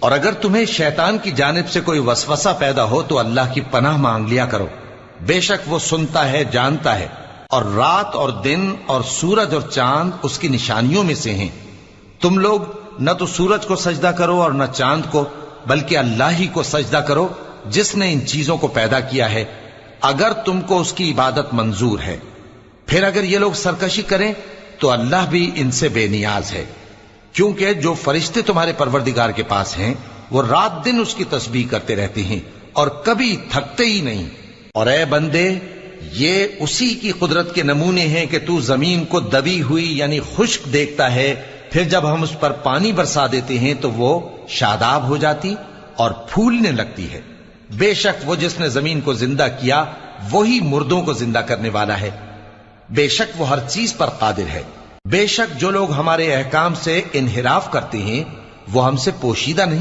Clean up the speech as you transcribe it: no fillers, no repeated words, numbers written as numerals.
اور اگر تمہیں شیطان کی جانب سے کوئی وسوسہ پیدا ہو تو اللہ کی پناہ مانگ لیا کرو، بے شک وہ سنتا ہے، جانتا ہے۔ اور رات اور دن اور سورج اور چاند اس کی نشانیوں میں سے ہیں۔ تم لوگ نہ تو سورج کو سجدہ کرو اور نہ چاند کو، بلکہ اللہ ہی کو سجدہ کرو جس نے ان چیزوں کو پیدا کیا ہے، اگر تم کو اس کی عبادت منظور ہے۔ پھر اگر یہ لوگ سرکشی کریں تو اللہ بھی ان سے بے نیاز ہے، کیونکہ جو فرشتے تمہارے پروردگار کے پاس ہیں وہ رات دن اس کی تسبیح کرتے رہتے ہیں اور کبھی تھکتے ہی نہیں۔ اور اے بندے، یہ اسی کی قدرت کے نمونے ہیں کہ تو زمین کو دبی ہوئی یعنی خشک دیکھتا ہے، پھر جب ہم اس پر پانی برسا دیتے ہیں تو وہ شاداب ہو جاتی اور پھولنے لگتی ہے۔ بے شک وہ جس نے زمین کو زندہ کیا وہی مردوں کو زندہ کرنے والا ہے، بے شک وہ ہر چیز پر قادر ہے۔ بے شک جو لوگ ہمارے احکام سے انحراف کرتے ہیں وہ ہم سے پوشیدہ نہیں